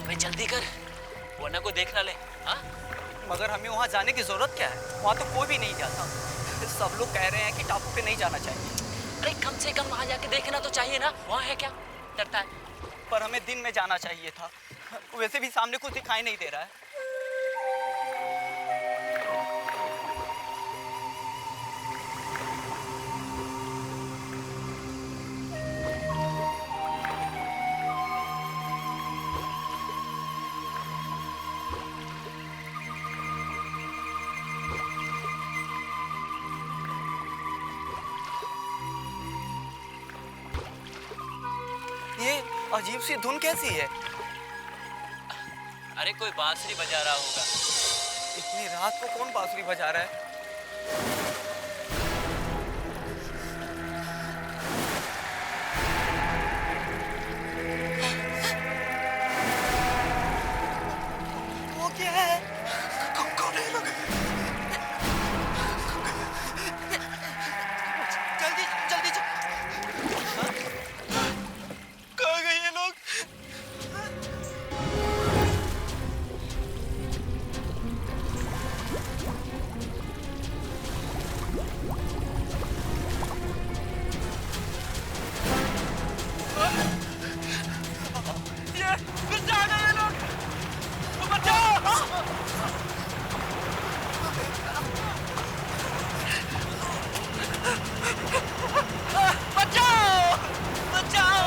अबे जल्दी कर, वरना को देख ना ले। हाँ, मगर हमें वहाँ जाने की जरूरत क्या है? वहाँ तो कोई भी नहीं जाता। सब लोग कह रहे हैं कि टापू पे नहीं जाना चाहिए। अरे कम से कम वहाँ जाके देखना तो चाहिए ना, वहाँ है क्या? डरता है? पर हमें दिन में जाना चाहिए था। वैसे भी सामने कुछ दिखाई नहीं दे रहा है। ये अजीब सी धुन कैसी है? अरे कोई बांसुरी बजा रहा होगा। इतनी रात को कौन बांसुरी बजा रहा है? वो क्या है? कौन है ये लोग? जल्दी जल्दी हाँ? कहाँ गए ये लोग? ये पीछे आ गए ये लोग। बचाओ! बचाओ! बचाओ!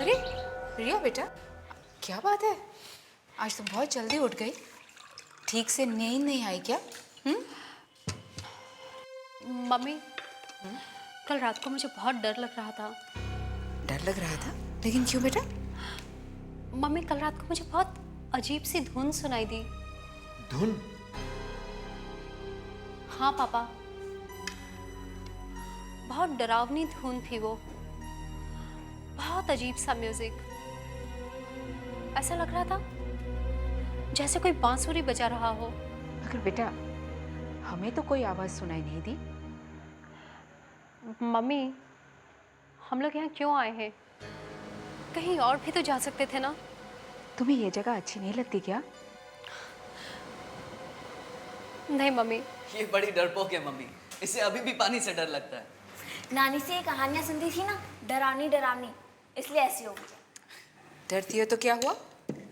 अरे रिया बेटा, क्या बात है? आज तुम बहुत जल्दी उठ गई। ठीक से नींद नहीं आई क्या? मम्मी, कल रात को मुझे बहुत डर लग रहा था। डर लग रहा था? लेकिन क्यों बेटा? मम्मी, कल रात को मुझे बहुत अजीब सी धुन सुनाई दी। धुन? हाँ पापा, बहुत डरावनी धुन थी वो। बहुत अजीब सा म्यूजिक। ऐसा लग रहा था जैसे कोई बांसुरी बजा रहा हो। मगर बेटा, हमें तो कोई आवाज सुनाई नहीं दी। मम्मी, हम लोग यहाँ क्यों आए हैं? कहीं और भी तो जा सकते थे ना। तुम्हें ये जगह अच्छी नहीं लगती क्या? नहीं मम्मी। ये बड़ी डरपोक है मम्मी, इसे अभी भी पानी से डर लगता है। नानी से ये कहानियां सुनती थी ना, डरावनी डरावनी, इसलिए ऐसी हो गई। डरती हो तो क्या हुआ?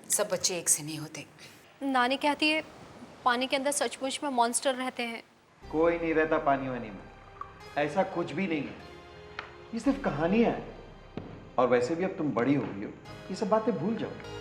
सब बच्चे एक से नहीं होते। नानी कहती है पानी के अंदर सचमुच में मॉन्स्टर रहते हैं। कोई नहीं रहता पानी वानी में, ऐसा कुछ भी नहीं है। ये सिर्फ कहानियां हैं। और वैसे भी अब तुम बड़ी हो गई हो, ये सब बातें भूल जाओ।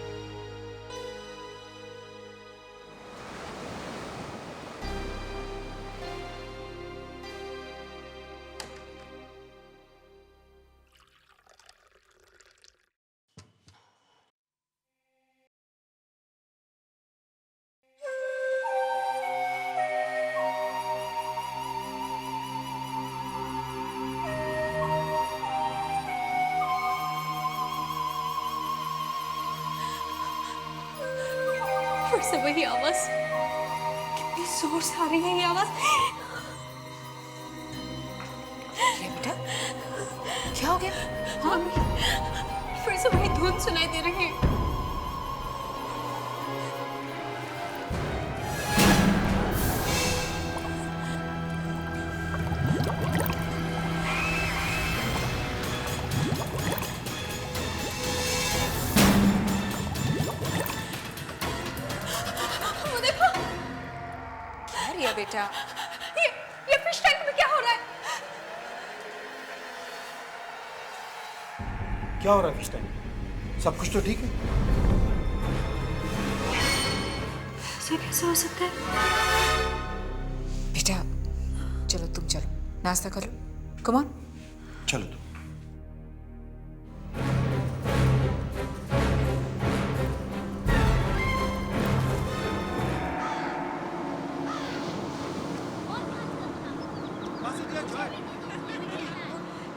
फिर से वही आवाज, कितनी जोर से आ रही है ये आवाज। ये बेटा, क्या हो गया? हाँ? फिर से वही धुन सुनाई दे रही है। वो देखो, क्या रिया बेटा? ये फिश टैंक में क्या हो रहा है? क्या हो रहा है इस टाइम? सब कुछ तो ठीक है? ऐसा कैसे हो सकता है? बेटा चलो, तुम चलो, नाश्ता कर लो। Come on. चलो तुम।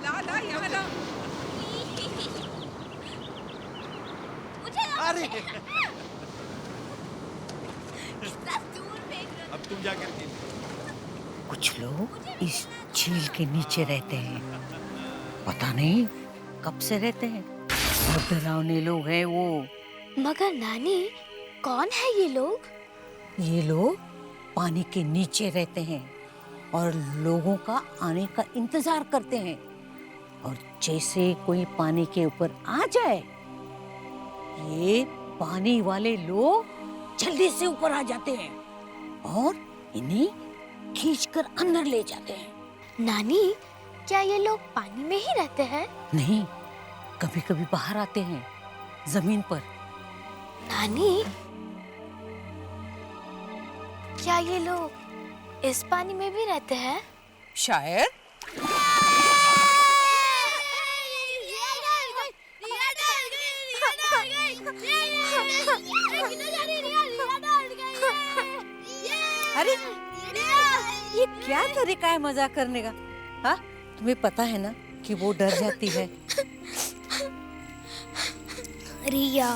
ला ला यहाँ ला। अरे अब तुम जाकर के कुछ लोग इस झील के नीचे रहते हैं, पता नहीं कब से रहते हैं। बहुत डरावने लोग हैं वो। मगर नानी, कौन है ये लोग? ये लोग पानी के नीचे रहते हैं और लोगों का आने का इंतजार करते हैं, और जैसे कोई पानी के ऊपर आ जाए, ये पानी वाले लोग जल्दी से ऊपर आ जाते हैं और इन्हें खींचकर अंदर ले जाते हैं। नानी, क्या ये लोग पानी में ही रहते हैं? नहीं, कभी कभी बाहर आते हैं जमीन पर। नानी, क्या ये लोग इस पानी में भी रहते हैं? शायद। अरे ये क्या तरीका है मजाक करने का? हाँ, तुम्हें पता है ना कि वो डर जाती है। रिया,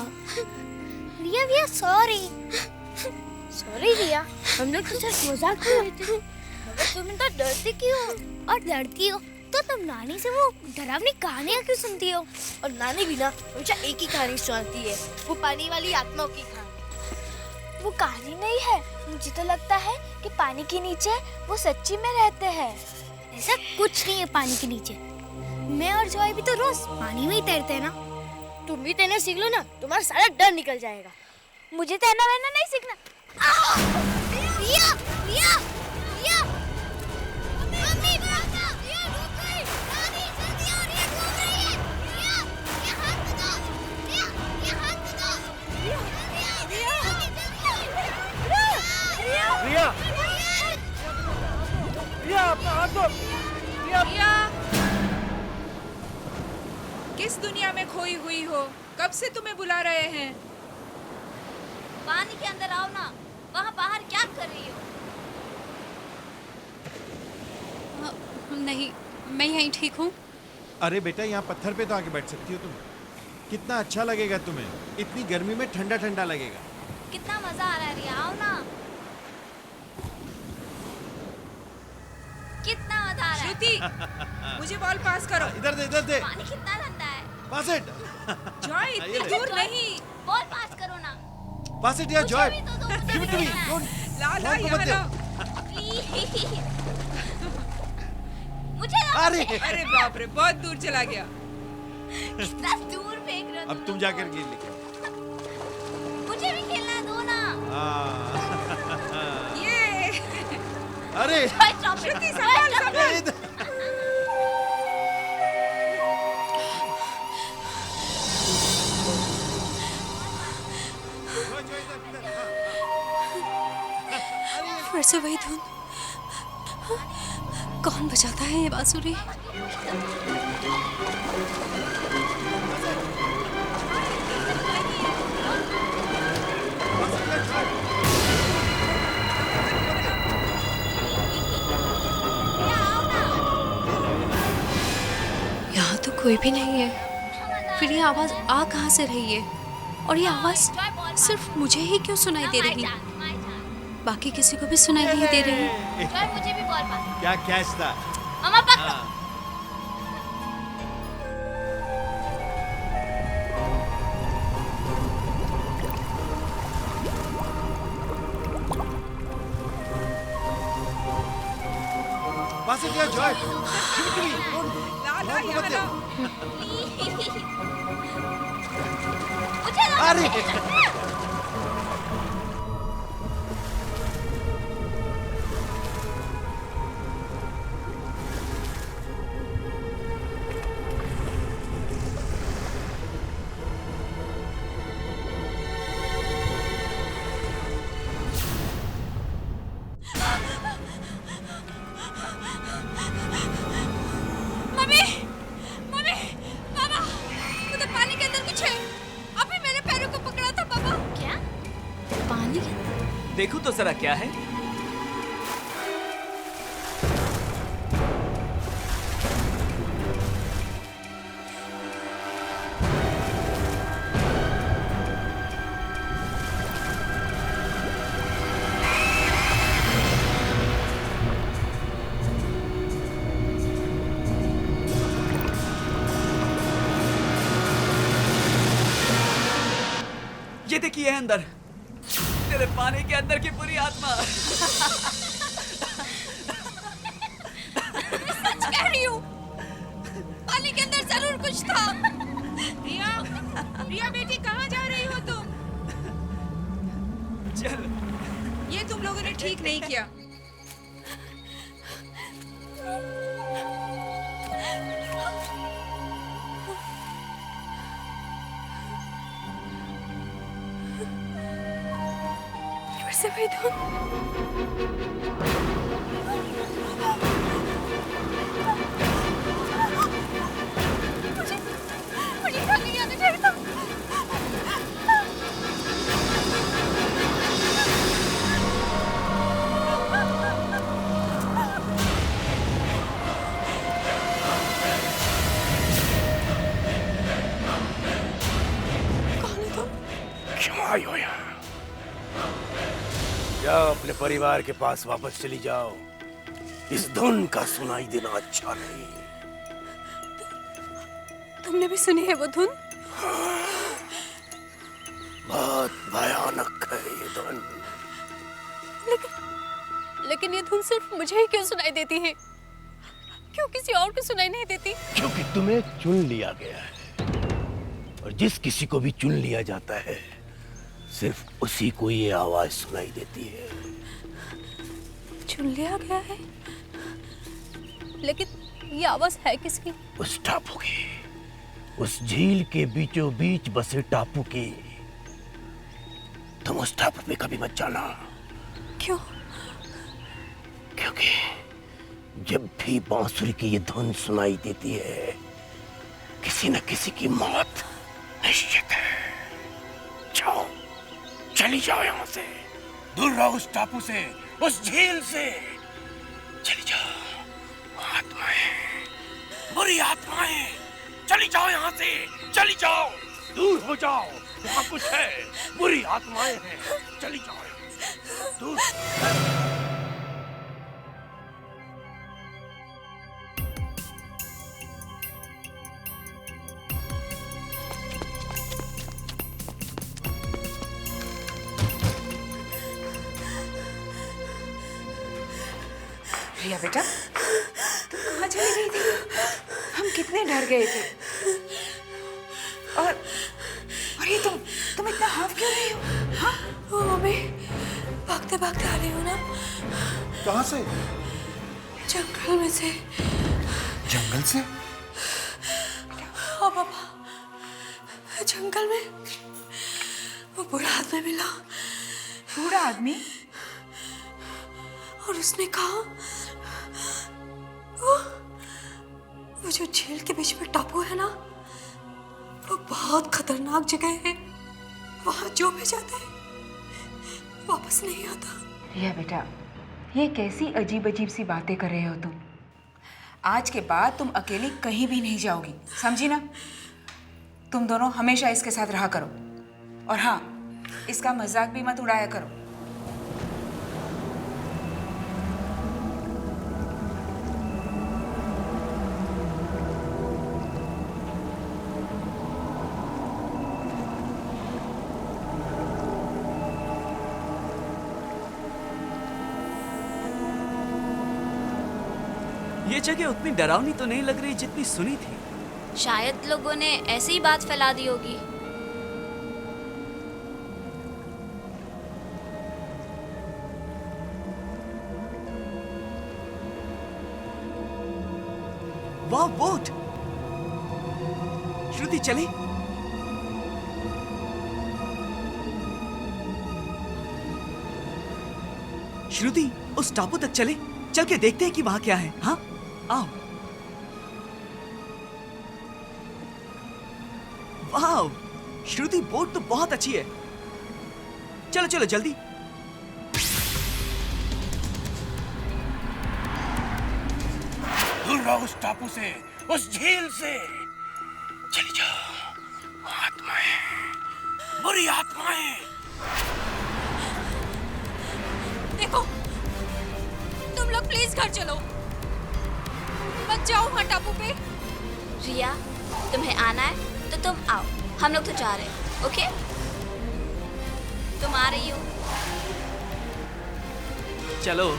रिया रिया, सॉरी सॉरी रिया, हम लोग तो सिर्फ मजाक कर रहे थे। मगर तुम इतना डरती क्यों हो? और डरती हो तो तुम नानी से वो डरावनी कहानियाँ क्यों सुनती हो? और नानी भी ना हमेशा एक ही कहानी सुनाती है, वो पानी वाली आत्माओं की कहानी। वो कहानी नहीं है, मुझे तो लगता है कि पानी के नीचे वो सच्ची में रहते हैं। ऐसा कुछ नहीं है पानी के नीचे। मैं और जॉय भी तो रोज पानी में ही तैरते हैं ना। तुम भी तैरना सीख लो ना, तुम्हारा सारा डर निकल जाएगा। मुझे तैरना वैरना नहीं सीखना। रिया, रिया, रिया, मम्मी, रिया रुक गई। नानी, जल्दी आओ, रिया डूब रही है। रिया, ये हाथ बताओ। रिया, ये हाथ बताओ। रिया, रिया, रिया, रिया अपना हाथ दो। रिया, किस दुनिया में खोई हुई हो? कब से तुम्हें बुला रहे हैं? पानी के अंदर आओ ना, वहाँ बाहर क्या कर रही हो? नहीं, मैं यहीं ठीक हूँ। अरे बेटा, यहाँ पत्थर पे तो आके बैठ सकती हो तुम। कितना अच्छा लगेगा तुम्हें, इतनी गर्मी में ठंडा ठंडा लगेगा। कितना मजा आ रहा है रिया, आओ ना। कितना मजा आ रहा है। श्रुति, मुझे बॉल पास करो। इधर दे, इधर दे। पानी कितना ठंडा है। पास इट। जॉय, इतनी दूर नहीं। बॉल पास करो ना। पास इट यार जॉय। मुझे भी तो दो, गिव इट टू मी। ला ला यहाँ ला। प्लीज। मुझे ना। अरे अरे बाप रे, बहुत दूर चला गया। कितना दूर फेंक रहे हो अब तुम जाकर गेंद लेके मुझे भी खेलना दो ना। ये अरे श्रुति, संभाल संभाल। फिर से वही धुन। कौन बजाता है ये बांसुरी? यहाँ तो कोई भी नहीं है। फिर ये आवाज आ कहाँ से रही है? और ये आवाज सिर्फ मुझे ही क्यों सुनाई दे रही? बाकी किसी को भी सुनाई नहीं दे रही। जॉय, मुझे भी बॉल पास। क्या कैच था? मम्मा पकड़ो। पास इट यार Joy. Give it to me. ला ला यहाँ ला। मुझे ना। अरे मम्मी, मम्मी, पापा, उधर पानी के अंदर कुछ है। अभी मेरे पैरों को पकड़ा था पापा। क्या? पानी के अंदर? देखो तो जरा क्या है। गलती की है अंदर, तेरे पानी के अंदर की पूरी आत्मा। सच कह रही हूँ, पानी के अंदर जरूर कुछ था। रिया, रिया बेटी कहाँ जा रही हो तुम? चल, ये तुम लोगों ने ठीक नहीं किया। फिर से वही धुन। मुझे घर नहीं आना चाहिए था। क्यों आई हो यहाँ? जाओ अपने परिवार के पास वापस चली जाओ। इस धुन का सुनाई देना अच्छा नहीं। तुमने भी सुनी है वो धुन? बहुत भयानक है ये धुन। लेकिन ये धुन सिर्फ मुझे ही क्यों सुनाई देती है? क्यों किसी और को सुनाई नहीं देती? क्योंकि तुम्हें चुन लिया गया है, और जिस किसी को भी चुन लिया जाता है सिर्फ उसी को ये आवाज सुनाई देती है। चुन लिया गया है, लेकिन ये आवाज है किसकी? उस टापू की, उस झील के बीचों बीच बसे टापू की। तुम उस टापू पे कभी मत जाना। क्यों? क्योंकि जब भी बांसुरी की ये धुन सुनाई देती है, किसी न किसी की मौत निश्चित है। जाओ, चली जाओ यहाँ से, दूर रहो उस टापू से, उस झील से। चली जाओ आत्माएं, बुरी आत्माएं, चली जाओ यहाँ से, चली जाओ, दूर हो जाओ। वहाँ कुछ है, बुरी आत्माएं हैं, चली जाओ यहाँ से, दूर। रिया बेटा, तुम कहाँ चली गई थी? हम कितने डर गए थे। और ये तुम इतना हाफ क्यों रही हो? हाँ? ओ मम्मी, भागते भागते आ रही हो ना? कहाँ से? जंगल में से। जंगल से? हाँ पापा, जंगल में वो बूढ़ा आदमी मिला। बूढ़ा आदमी? और उसने कहा वो जो झील के बीच में टापू है ना, वो बहुत खतरनाक जगह है। वहां जो भी जाता है वापस नहीं आता। रिया बेटा, ये कैसी अजीब अजीब सी बातें कर रहे हो तुम? आज के बाद तुम अकेली कहीं भी नहीं जाओगी, समझी ना? तुम दोनों हमेशा इसके साथ रहा करो, और हाँ, इसका मजाक भी मत उड़ाया करो। ये जगह उतनी डरावनी तो नहीं लग रही जितनी सुनी थी। शायद लोगों ने ऐसी ही बात फैला दी होगी। वाह, बोट! श्रुति चले। श्रुति, उस टापू तक चले, चल के देखते हैं कि वहां क्या है। हाँ, आओ। वाह, श्रुति, बोट तो बहुत अच्छी है। चलो चलो जल्दी। दूर रहो उस टापू से, उस झील से। चली जाओ आत्माएं, बुरी आत्माएं। देखो, तुम लोग प्लीज घर चलो, मत जाओ वहां टापू पे। रिया, तुम्हें आना है तो तुम आओ, हम लोग तो जा रहे हैं। ओके? तुम आ रही हो? चलो।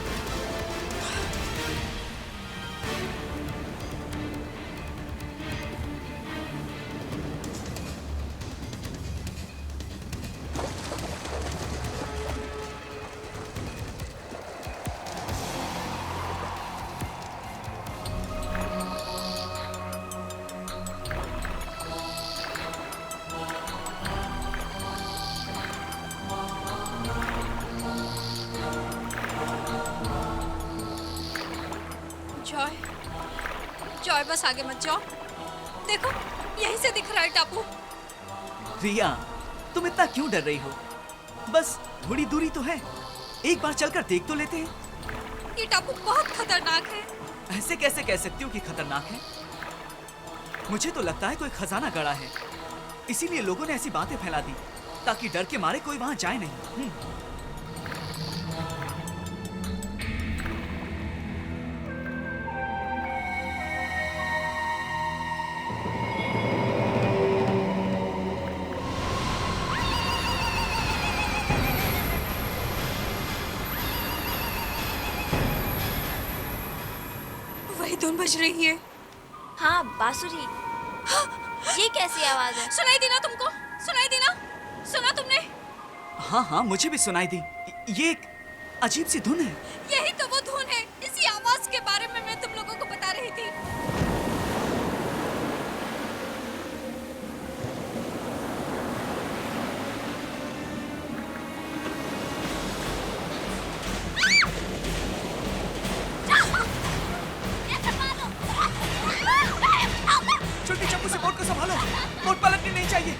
जॉय, जॉय बस आगे मत जाओ। देखो यहीं से दिख रहा है टापू। रिया, तुम इतना क्यों डर रही हो? बस थोड़ी दूरी तो है, एक बार चलकर देख तो लेते हैं। ये टापू बहुत खतरनाक है। ऐसे कैसे कह सकती हो कि खतरनाक है? मुझे तो लगता है कोई खजाना गड़ा है, इसीलिए लोगों ने ऐसी बातें फैला दी ताकि डर के मारे कोई वहां जाए नहीं। वही धुन बज रही है। हाँ, बांसुरी। ये कैसी आवाज है? सुनाई दी ना तुमको? सुनाई दी ना? सुना तुमने? हाँ हाँ, मुझे भी सुनाई दी। ये एक अजीब सी धुन है। यही तो वो धुन है। इसी आवाज के बारे में मैं तुम लोगों को बता रही थी। जल्दी चप्पू से बोट को संभालो, बोट पलटनी नहीं चाहिए।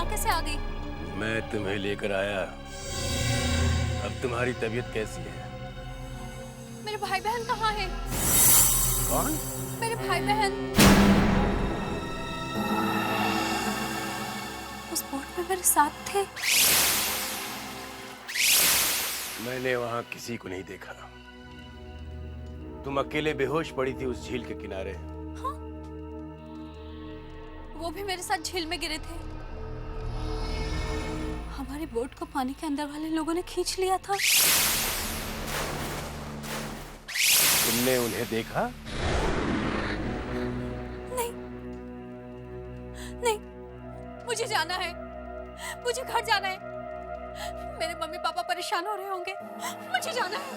यहाँ कैसे आ गई? मैं तुम्हें लेकर आया। अब तुम्हारी तबीयत कैसी है? मेरे भाई बहन कहाँ हैं? कौन? मेरे भाई बहन उस बोट में मेरे साथ थे। मैंने वहां किसी को नहीं देखा। तुम अकेले बेहोश पड़ी थी उस झील के किनारे। हाँ? वो भी मेरे साथ झील में गिरे थे। हमारी बोट को पानी के अंदर वाले लोगों ने खींच लिया था। तुमने उन्हें देखा? नहीं, नहीं, मुझे जाना है, मुझे घर जाना है। मेरे मम्मी पापा परेशान हो रहे होंगे, मुझे जाना है।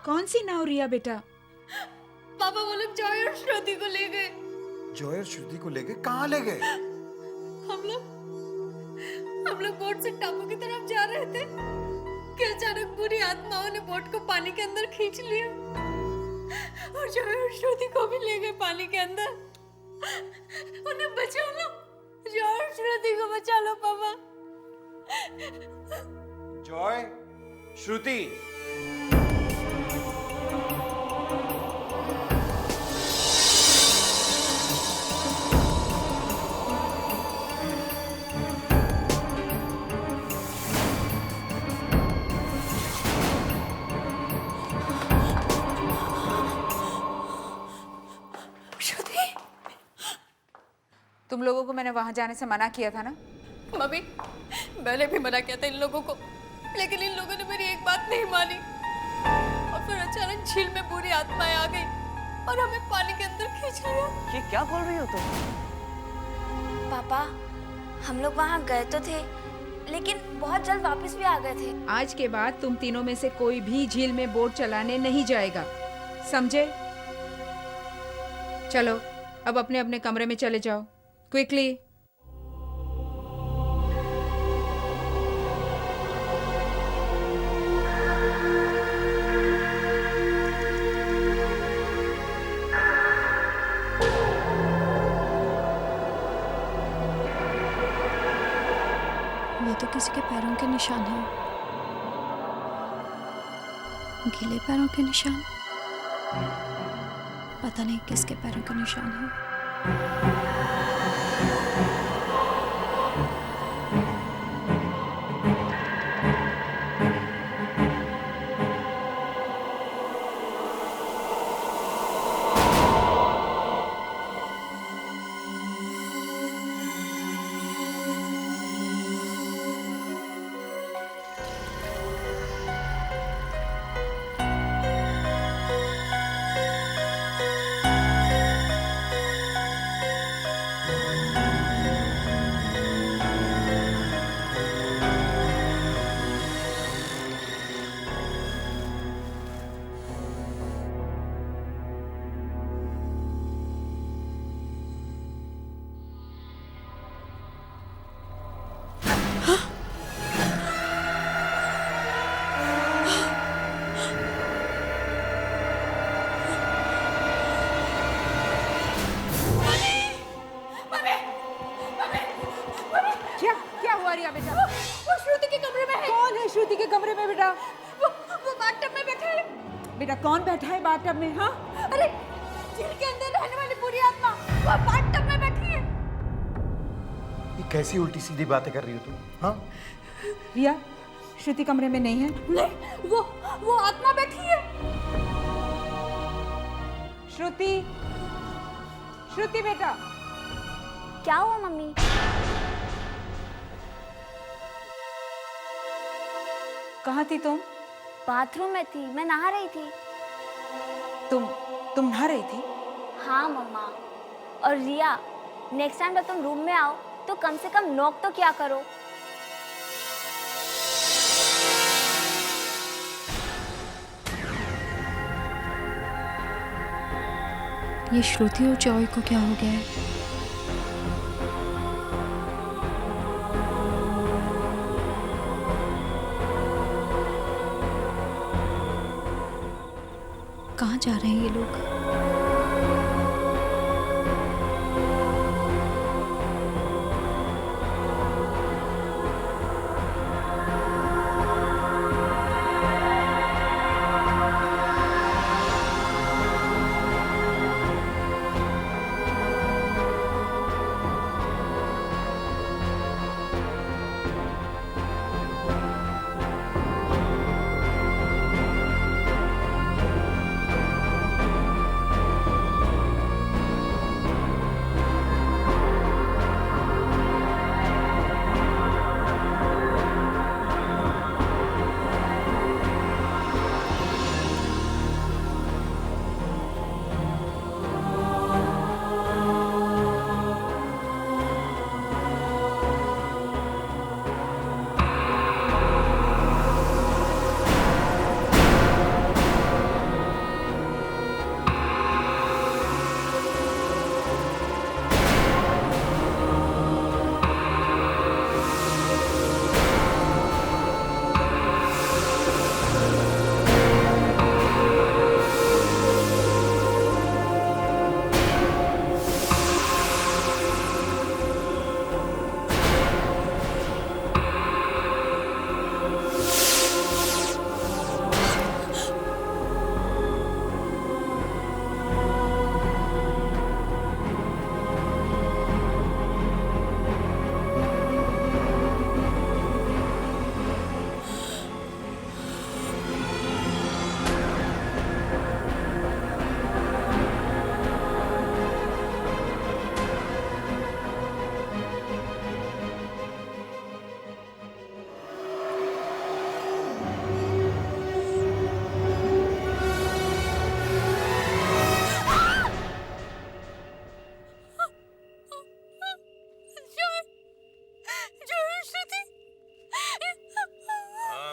कौन सी नाव रिया बेटा? पापा वो लोग जॉय और श्रुति को ले गए। जॉय और श्रुति को ले गए? कहाँ ले गए? हम लोग बोट से टापू की तरफ जा रहे थे कि अचानक बुरी आत्माओं ने बोट को पानी के अंदर खींच लिया और जॉय और श्रुति को भी ले गए पानी के अंदर। उन्हें बचा लो, जॉय और श्रुति को बचा लो पापा। जॉय, श्रुति। तुम लोगों को मैंने वहां जाने से मना किया था ना? मम्मी, मैंने भी मना किया था इन लोगों को, लेकिन इन लोगों ने मेरी एक बात नहीं मानी और फिर अचानक झील में बुरी आत्माएं आ गई और हमें पानी के अंदर खींच लिया। ये क्या बोल रही हो तुम? पापा, हम लोग वहाँ गए तो थे, लेकिन बहुत जल्द वापस भी आ गए थे। आज के बाद तुम तीनों में से कोई भी झील में बोट चलाने नहीं जाएगा, समझे? चलो अब अपने अपने कमरे में चले जाओ, क्विकली। ये तो किसी के पैरों के निशान हैं, गीले पैरों के निशान। पता नहीं किसके पैरों के निशान हैं। बेटा? वो श्रुति के कमरे में है। कौन है श्रुति के कमरे में बेटा? वो बाथटब में बैठा है। बेटा कौन बैठा है बाथटब में? हाँ, अरे झील के अंदर रहने वाली बुरी आत्मा वो बाथटब में बैठी है। ये कैसी उल्टी सीधी बातें कर रही हो तुम? हाँ रिया, श्रुति कमरे में नहीं है। नहीं, वो आत्मा बैठी है। श्रुति, श्रुति बेटा। क्या हुआ मम्मी? कहाँ थी तुम? बाथरूम में थी, मैं नहा रही थी। तुम नहा रही थी? हाँ मम्मा। और रिया, नेक्स्ट टाइम जब तुम रूम में आओ तो कम से कम नॉक तो क्या करो। ये श्रुति और जॉय को क्या हो गया है? कहाँ जा रहे हैं ये लोग?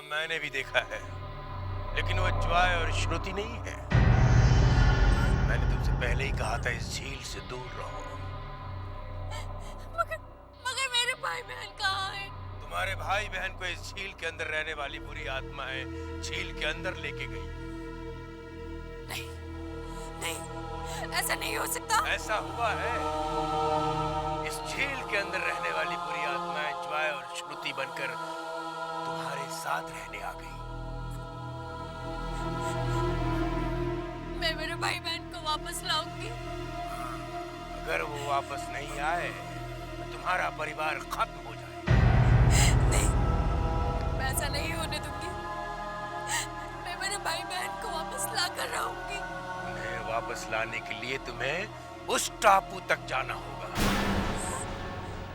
मैंने भी देखा है, लेकिन वो जॉय और श्रुति नहीं है। मैंने तुमसे पहले ही कहा था इस झील से दूर रहो। मगर मेरे भाई बहन कहाँ हैं? तुम्हारे भाई बहन को इस झील के अंदर रहने वाली बुरी आत्मा है झील के अंदर लेके गई। नहीं, ऐसा नहीं हो सकता। ऐसा हुआ है। इस झील के अंदर रहने वाली बुरी आत्माएं जॉय और श्रुति बनकर तुम्हारे साथ रहने आ गई। मैं मेरे भाई बहन को वापस लाऊंगी। अगर वो वापस नहीं आए तो तुम्हारा परिवार खत्म हो जाए। नहीं, मैं ऐसा नहीं होने दूंगी। मैं मेरे भाई बहन को वापस ला कर रहूंगी। उन्हें वापस लाने के लिए तुम्हें उस टापू तक जाना होगा,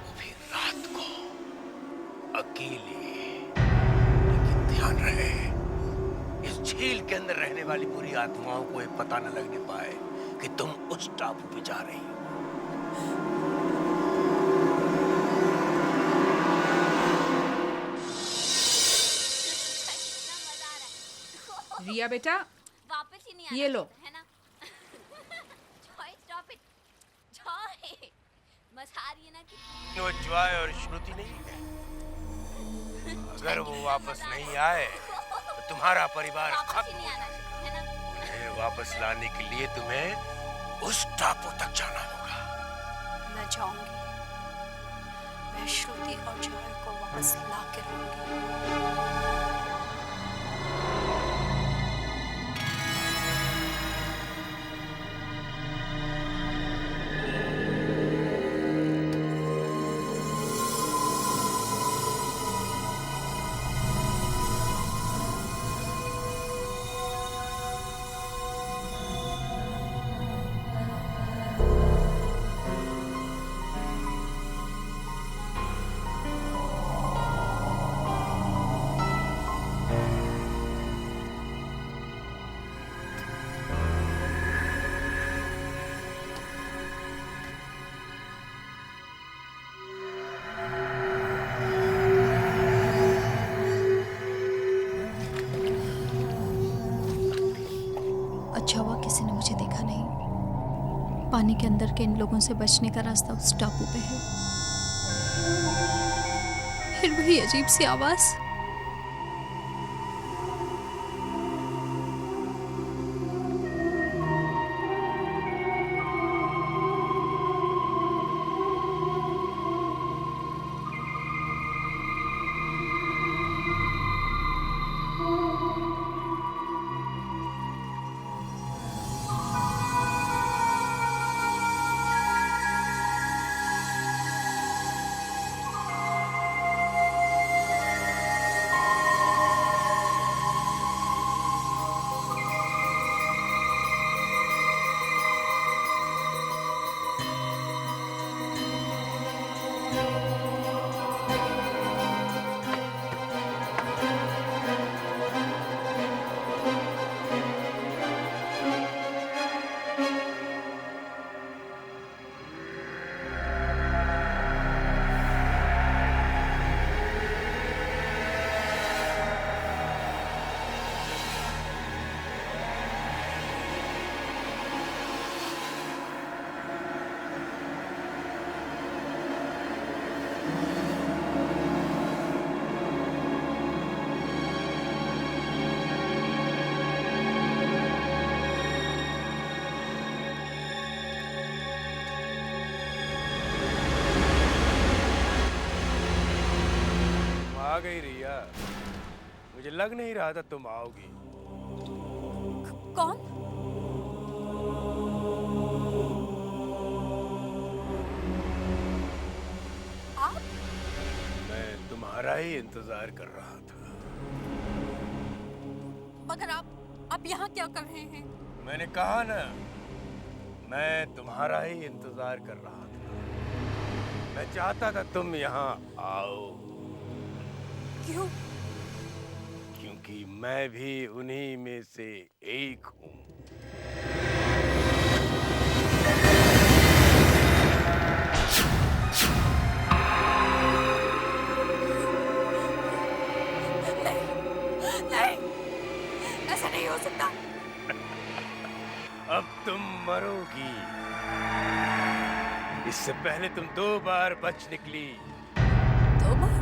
वो भी रात को, अकेले। लेकिन ध्यान रहे, इस झील के अंदर रहने वाली बुरी आत्माओं को ये पता न लगने पाए कि तुम उस टापू पे जा रही हो। रिया बेटा, वापस ही नहीं आना ये लो। है ना? Joy stop it. जॉय, मजा आ रही है ना कि वो जॉय और श्रुति नहीं है। अगर वो वापस नहीं आए तो तुम्हारा परिवार खत्म हो जाएगा। उन्हें वापस लाने के लिए तुम्हें उस टापू तक जाना होगा। मैं जाऊंगी। मैं श्रुति और जॉय को वापस ला के रहूंगी। पानी के अंदर के इन लोगों से बचने का रास्ता उस टापू पे है। फिर वही अजीब सी आवाज। गई रिया, मुझे लग नहीं रहा था तुम आओगी। कौन? आप? मैं तुम्हारा ही इंतजार कर रहा था। मगर आप यहाँ क्या कर रहे हैं? मैंने कहा ना, मैं तुम्हारा ही इंतजार कर रहा था। मैं चाहता था तुम यहाँ आओ। क्यों? क्योंकि मैं भी उन्हीं में से एक हूँ। नहीं, ऐसा नहीं हो सकता। अब तुम मरोगी। इससे पहले तुम 2 बार बच निकली। 2 बार?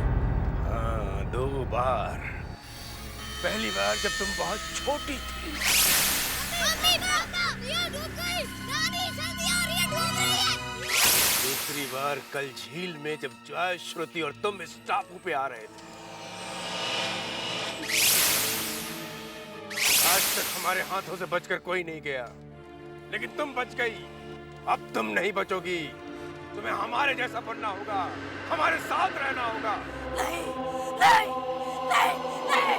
हाँ, 2 बार। पहली बार जब तुम बहुत छोटी थी। मम्मी पापा, ये डूब गई। नानी जल्दी आ रही है, डूब रही है। दूसरी बार कल झील में जब जॉय, श्रुति और तुम इस टापू पे आ रहे थे। आज तक हमारे हाथों से बचकर कोई नहीं गया, लेकिन तुम बच गई। अब तुम नहीं बचोगी। तुम्हें हमारे जैसा बनना होगा, हमारे साथ रहना होगा। नहीं, नहीं, नहीं, नहीं।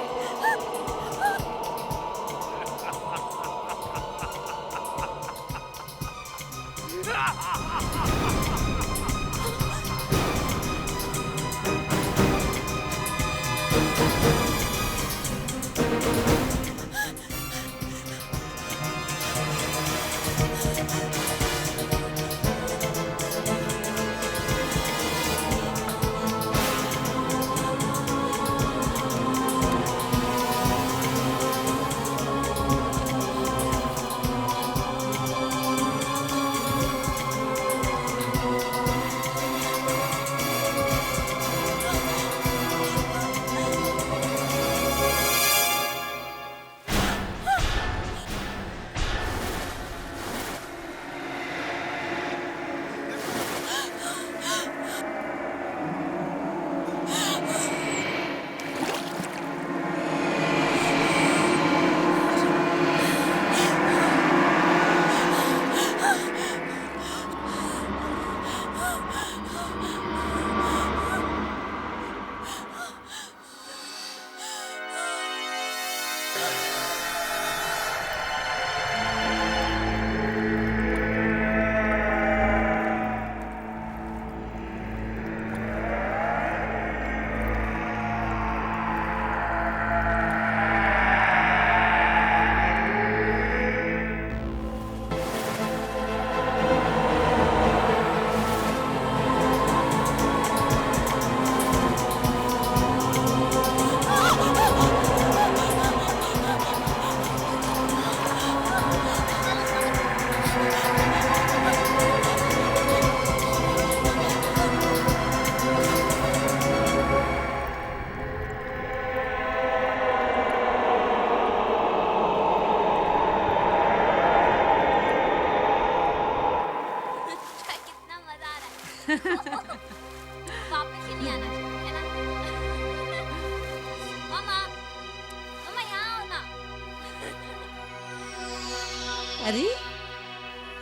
अरे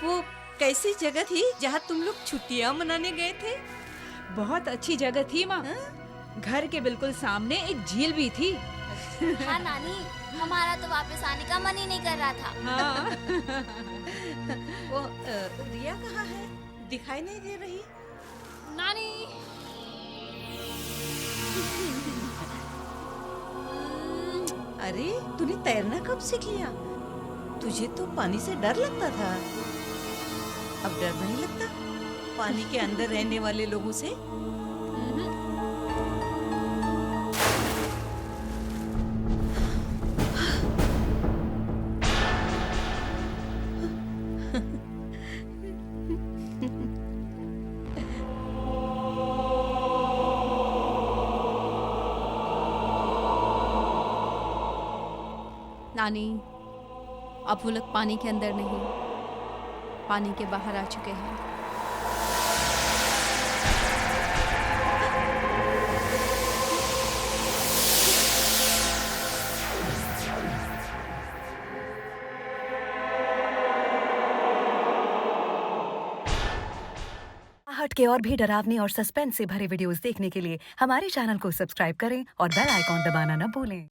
वो कैसी जगह थी जहाँ तुम लोग छुट्टियाँ मनाने गए थे? बहुत अच्छी जगह थी माँ। घर के बिल्कुल सामने एक झील भी थी। हाँ नानी, हमारा तो वापस आने का मन ही नहीं कर रहा था। हाँ। वो रिया कहाँ है? दिखाई नहीं दे रही। नानी, अरे तूने तैरना कब सीख लिया? तुझे तो पानी से डर लगता था, अब डर नहीं लगता पानी के अंदर रहने वाले लोगों से? नानी, अब वो लोग पानी के अंदर नहीं, पानी के बाहर आ चुके हैं। हट के और भी डरावनी और सस्पेंस से भरे वीडियोस देखने के लिए हमारे चैनल को सब्सक्राइब करें और बेल आइकॉन दबाना न भूलें।